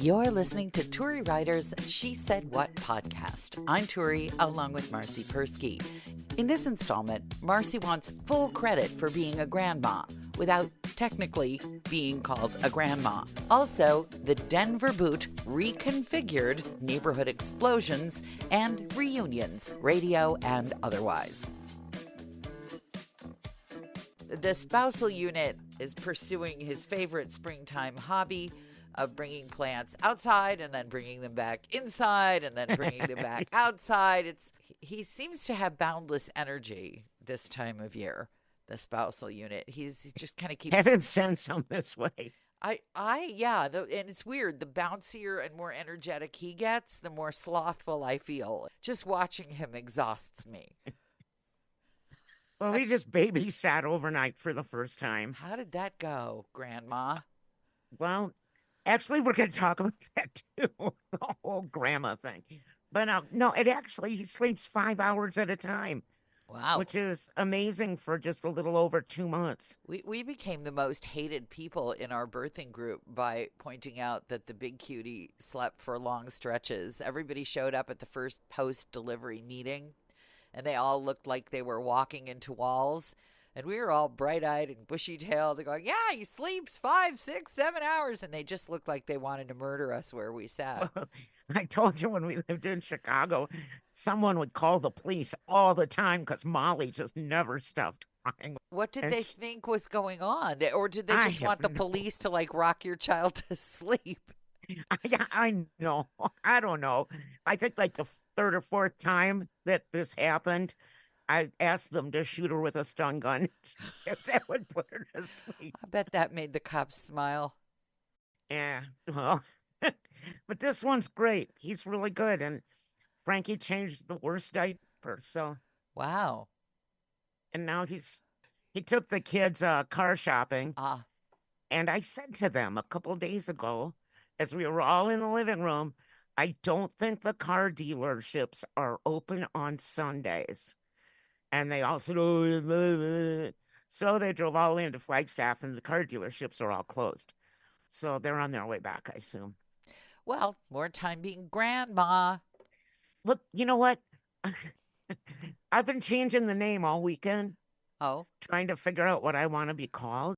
You're listening to Turi Writer's She Said What podcast. I'm Turi, along with Marcy Persky. In this installment, Marcy wants full credit for being a grandma without technically being called a grandma. Also, the Denver Boot reconfigured neighborhood explosions and reunions, radio and otherwise. The spousal unit is pursuing his favorite springtime hobby of bringing plants outside and then bringing them back inside and then bringing them back outside. He seems to have boundless energy this time of year, the spousal unit. He just kind of keeps... Heaven sends him this way. And it's weird. The bouncier and more energetic he gets, the more slothful I feel. Just watching him exhausts me. Well, we just babysat overnight for the first time. How did that go, Grandma? Well, actually, we're going to talk about that too, the whole grandma thing. But no, he sleeps 5 hours at a time. Wow. Which is amazing for just a little over 2 months. We became the most hated people in our birthing group by pointing out that the big cutie slept for long stretches. Everybody showed up at the first post-delivery meeting, and they all looked like they were walking into walls. And we were all bright-eyed and bushy-tailed, going, yeah, he sleeps 5, 6, 7 hours. And they just looked like they wanted to murder us where we sat. Well, I told you when we lived in Chicago, someone would call the police all the time because Molly just never stopped crying. What did they think was going on? Or did they just want the police to, like, rock your child to sleep? I know. I don't know. I think like the third or fourth time that this happened, I asked them to shoot her with a stun gun if that would put her to sleep. I bet that made the cops smile. Yeah, well, but this one's great. He's really good. And Frankie changed the worst diaper, so. Wow. And now he took the kids car shopping. And I said to them a couple days ago, as we were all in the living room, I don't think the car dealerships are open on Sundays. And they all said, oh, so they drove all into Flagstaff and the car dealerships are all closed. So they're on their way back, I assume. Well, more time being grandma. Look, you know what? I've been changing the name all weekend. Oh. Trying to figure out what I want to be called.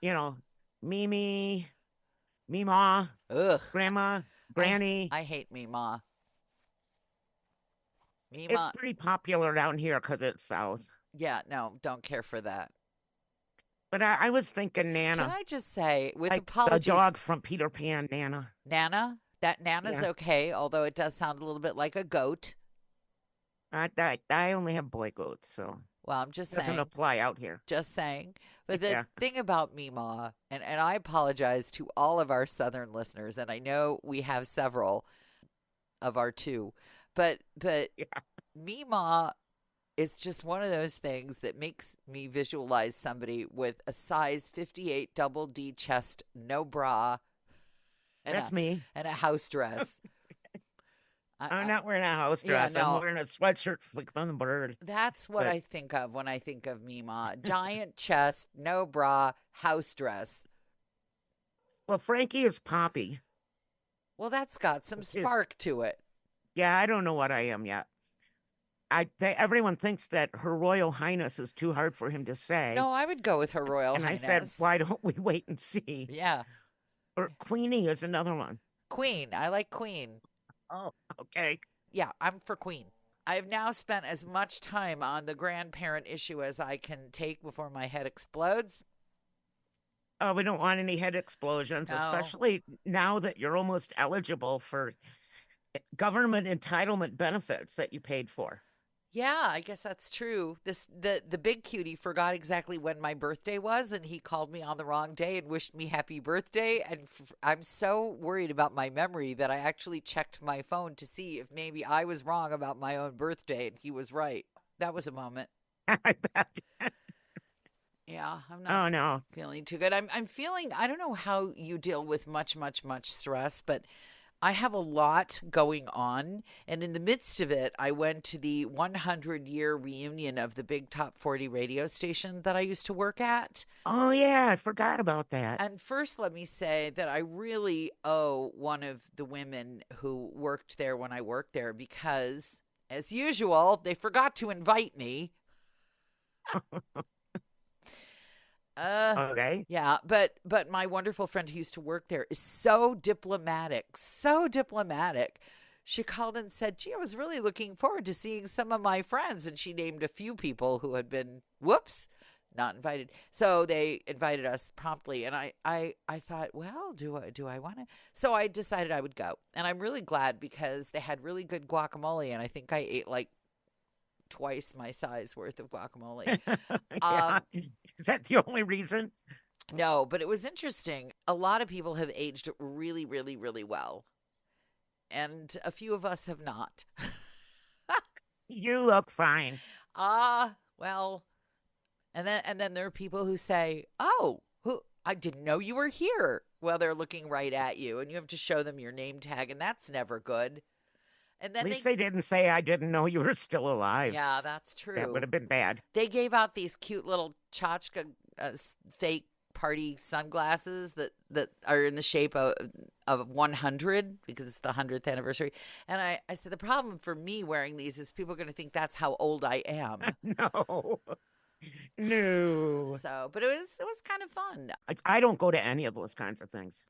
You know, Mimi, Mima, ugh, Grandma, Granny. I hate Mima. Mima. It's pretty popular down here because it's south. Yeah, no, don't care for that. But I was thinking Nana. Can I just say, with like apologies, the dog from Peter Pan, Nana. Nana? That Nana's okay, although it does sound a little bit like a goat. I only have boy goats, so. Well, I'm just saying. Doesn't apply out here. Just saying. But the thing about Mima, and I apologize to all of our Southern listeners, and I know we have several of our two, but Mima is just one of those things that makes me visualize somebody with a size 58 double D chest, no bra. That's me. And a house dress. I'm not wearing a house dress. Yeah, no. I'm wearing a sweatshirt flick on the bird. That's what I think of when I think of Mima. Giant chest, no bra, house dress. Well, Frankie is Poppy. Well, that's got some spark to it. Yeah, I don't know what I am yet. Everyone thinks that Her Royal Highness is too hard for him to say. No, I would go with Her Royal Highness. And I said, why don't we wait and see? Yeah. Or Queenie is another one. Queen. I like Queen. Oh, okay. Yeah, I'm for Queen. I've now spent as much time on the grandparent issue as I can take before my head explodes. Oh, we don't want any head explosions, especially now that you're almost eligible for government entitlement benefits that you paid for. Yeah, I guess that's true. The big cutie forgot exactly when my birthday was, and he called me on the wrong day and wished me happy birthday. And I'm so worried about my memory that I actually checked my phone to see if maybe I was wrong about my own birthday, and he was right. That was a moment. Yeah, I'm not feeling too good. I'm feeling, I don't know how you deal with much stress, but I have a lot going on, and in the midst of it, I went to the 100-year reunion of the big Top 40 radio station that I used to work at. Oh, yeah, I forgot about that. And first, let me say that I really owe one of the women who worked there when I worked there because, as usual, they forgot to invite me. Okay. Yeah, but my wonderful friend who used to work there is so diplomatic, so diplomatic. She called and said, gee, I was really looking forward to seeing some of my friends. And she named a few people who had been, not invited. So they invited us promptly. And I thought, well, do I want to? So I decided I would go. And I'm really glad because they had really good guacamole. And I think I ate like twice my size worth of guacamole. Yeah. Is that the only reason? No, but it was interesting. A lot of people have aged really, really, really well. And a few of us have not. You look fine. Well, and then there are people who say, oh, I didn't know you were here. Well, they're looking right at you and you have to show them your name tag, and that's never good. And then at least they didn't say I didn't know you were still alive. Yeah, that's true. That would have been bad. They gave out these cute little tchotchke fake party sunglasses that are in the shape of 100 because it's the 100th anniversary. And I said, the problem for me wearing these is people are going to think that's how old I am. No. No. So, but it was kind of fun. I don't go to any of those kinds of things.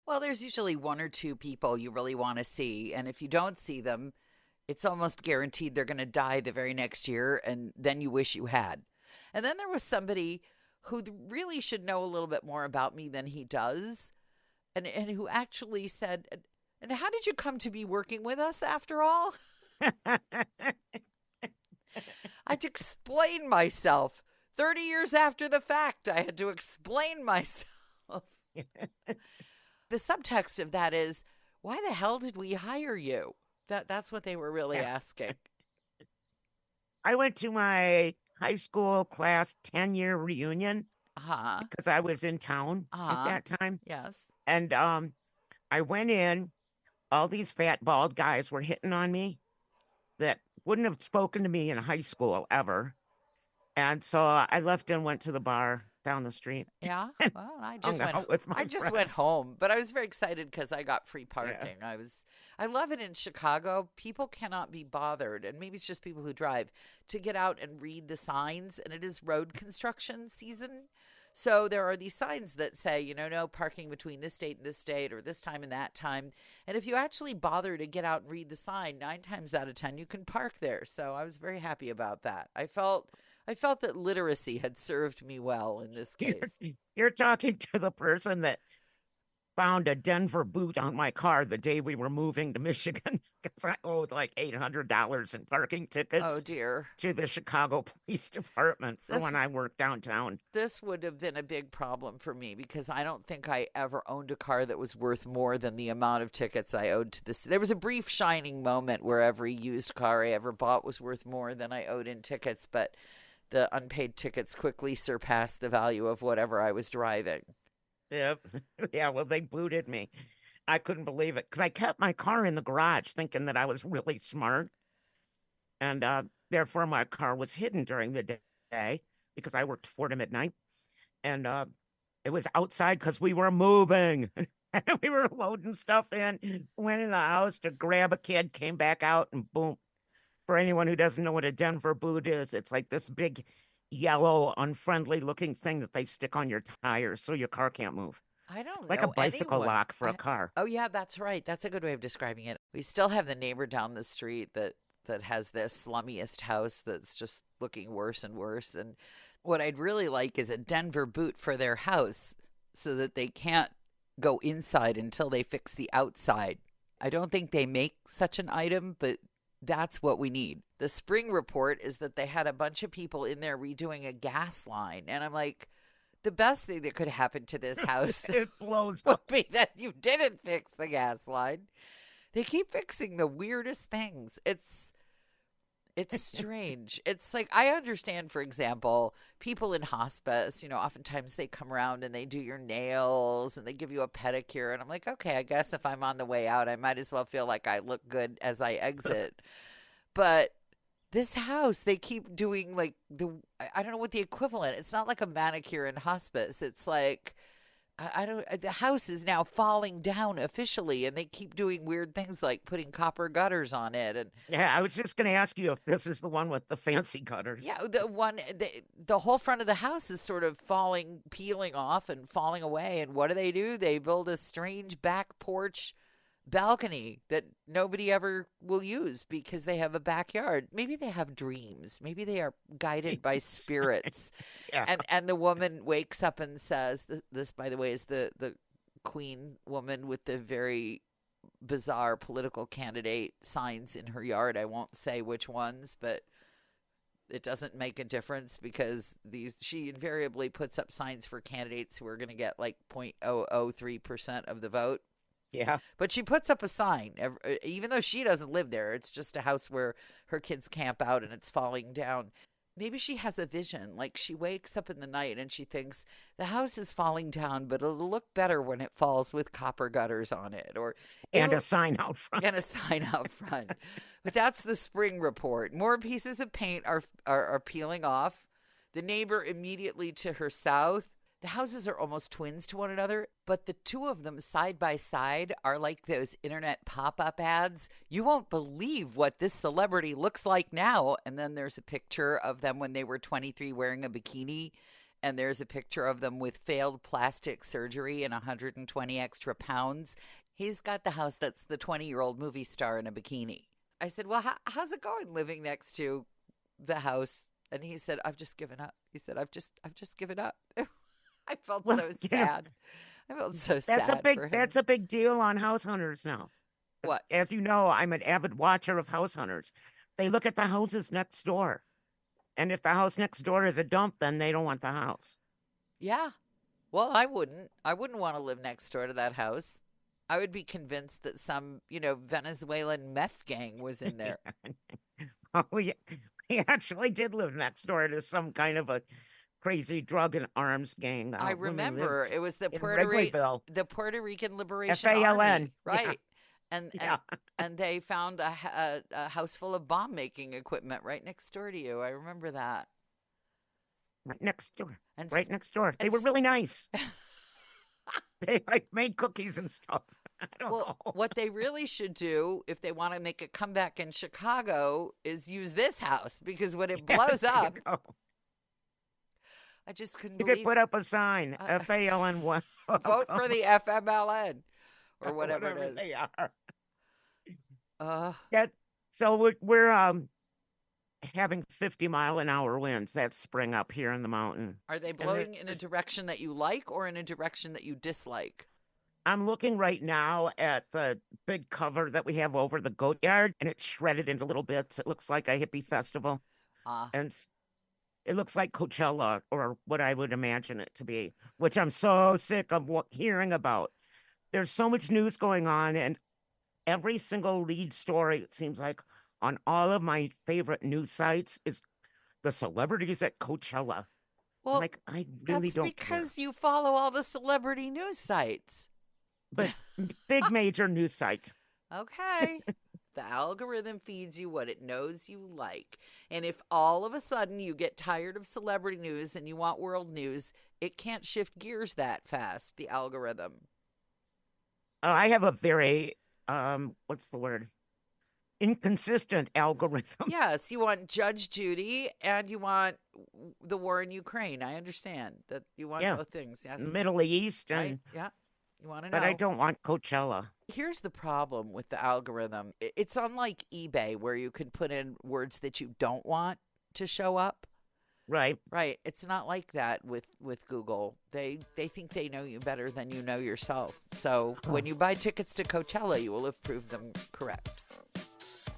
Well, there's usually one or two people you really want to see. And if you don't see them, it's almost guaranteed they're going to die the very next year. And then you wish you had. And then there was somebody who really should know a little bit more about me than he does. And who actually said, and how did you come to be working with us after all? I had to explain myself. 30 years after the fact, I had to explain myself. The subtext of that is, why the hell did we hire you? That's what they were really asking. I went to my high school class 10-year reunion because I was in town at that time. Yes. And I went in. All these fat, bald guys were hitting on me that wouldn't have spoken to me in high school ever. And so I left and went to the bar down the street. Yeah. Well, I just went friends. home, but I was very excited because I got free parking. Yeah. I love it in Chicago. People cannot be bothered, and maybe it's just people who drive, to get out and read the signs. And it is road construction season. So there are these signs that say, no parking between this date and this date, or this time and that time. And if you actually bother to get out and read the sign, 9 times out of 10, you can park there. So I was very happy about that. I felt that literacy had served me well in this case. You're talking to the person that found a Denver boot on my car the day we were moving to Michigan because I owed like $800 in parking tickets. Oh, dear. To the Chicago Police Department for when I worked downtown. This would have been a big problem for me because I don't think I ever owned a car that was worth more than the amount of tickets I owed to this. There was a brief shining moment where every used car I ever bought was worth more than I owed in tickets, but the unpaid tickets quickly surpassed the value of whatever I was driving. Yep. Yeah, well, they booted me. I couldn't believe it because I kept my car in the garage thinking that I was really smart. And therefore, my car was hidden during the day because I worked 4 to midnight. And it was outside because we were moving. We were loading stuff in, went in the house to grab a kid, came back out, and boom. For anyone who doesn't know what a Denver boot is, it's like this big yellow, unfriendly looking thing that they stick on your tires so your car can't move. I don't know. Like a bicycle lock for a car. Oh, yeah, that's right. That's a good way of describing it. We still have the neighbor down the street that has this slummiest house that's just looking worse and worse. And what I'd really like is a Denver boot for their house so that they can't go inside until they fix the outside. I don't think they make such an item, but that's what we need. The spring report is that they had a bunch of people in there redoing a gas line. And I'm like, the best thing that could happen to this house it blows would be that you didn't fix the gas line. They keep fixing the weirdest things. It's It's strange. It's like, I understand, for example, people in hospice, oftentimes they come around and they do your nails and they give you a pedicure. And I'm like, okay, I guess if I'm on the way out, I might as well feel like I look good as I exit. But this house, they keep doing like I don't know what the equivalent. It's not like a manicure in hospice. It's like, I don't, the house is now falling down officially, and they keep doing weird things like putting copper gutters on it. And yeah, I was just going to ask you if this is the one with the fancy gutters. yeah, the whole front of the house is sort of peeling off and falling away. And what do? They build a strange back porch balcony that nobody ever will use because they have a backyard. Maybe they have dreams. Maybe they are guided by spirits. Yeah. And the woman wakes up and says, this, by the way, is the queen woman with the very bizarre political candidate signs in her yard. I won't say which ones, but it doesn't make a difference because she invariably puts up signs for candidates who are going to get like 0.003% of the vote. Yeah. But she puts up a sign, even though she doesn't live there. It's just a house where her kids camp out and it's falling down. Maybe she has a vision. Like she wakes up in the night and she thinks the house is falling down, but it'll look better when it falls with copper gutters on it. And a sign out front. But that's the spring report. More pieces of paint are peeling off. The neighbor immediately to her south. The houses are almost twins to one another, but the two of them side by side are like those internet pop-up ads. You won't believe what this celebrity looks like now. And then there's a picture of them when they were 23 wearing a bikini. And there's a picture of them with failed plastic surgery and 120 extra pounds. He's got the house that's the 20-year-old movie star in a bikini. I said, well, how's it going living next to the house? And he said, I've just given up. He said, I've just given up. I felt so sad. I felt so sad for him. That's a big deal on House Hunters now. What? As you know, I'm an avid watcher of House Hunters. They look at the houses next door. And if the house next door is a dump, then they don't want the house. Yeah. Well, I wouldn't. I wouldn't want to live next door to that house. I would be convinced that some, Venezuelan meth gang was in there. Oh, yeah. We actually did live next door to some kind of a crazy drug and arms gang. I remember it was the Puerto Rican Liberation FALN. Army, right? Yeah. And they found a house full of bomb making equipment right next door to you. I remember that. Right next door. They were really nice. They made cookies and stuff. I don't know. What they really should do if they want to make a comeback in Chicago is use this house because when it blows up. I just couldn't believe. You could put up a sign, FALN1. Vote for the FMLN or whatever it is. They are. Yeah. So we're having 50-mile-an-hour winds. That's spring up here in the mountain. Are they blowing in a direction that you like or in a direction that you dislike? I'm looking right now at the big cover that we have over the goat yard, and it's shredded into little bits. It looks like a hippie festival. And it looks like Coachella, or what I would imagine it to be, which I'm so sick of hearing about. There's so much news going on, and every single lead story, it seems like, on all of my favorite news sites is the celebrities at Coachella. Well, I really don't care. That's because you follow all the celebrity news sites. But big major news sites. Okay. The algorithm feeds you what it knows you like. And if all of a sudden you get tired of celebrity news and you want world news, it can't shift gears that fast, the algorithm. I have a very, what's the word? Inconsistent algorithm. Yes, you want Judge Judy and you want the war in Ukraine. I understand that you want both things. Yes. Middle East. And, right? Yeah. You want to know. But I don't want Coachella. Here's the problem with the algorithm. It's unlike eBay where you can put in words that you don't want to show up. Right. Right. It's not like that with Google. They think they know you better than you know yourself. So when you buy tickets to Coachella, you will have proved them correct.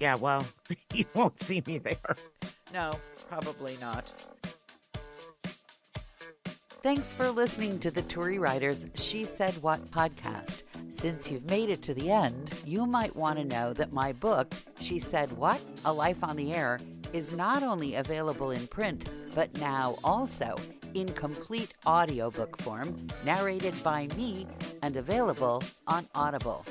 Yeah, well, you won't see me there. No, probably not. Thanks for listening to the Turi Writers She Said What podcast. Since you've made it to the end, you might want to know that my book, She Said What? A Life on the Air, is not only available in print, but now also in complete audiobook form, narrated by me and available on Audible.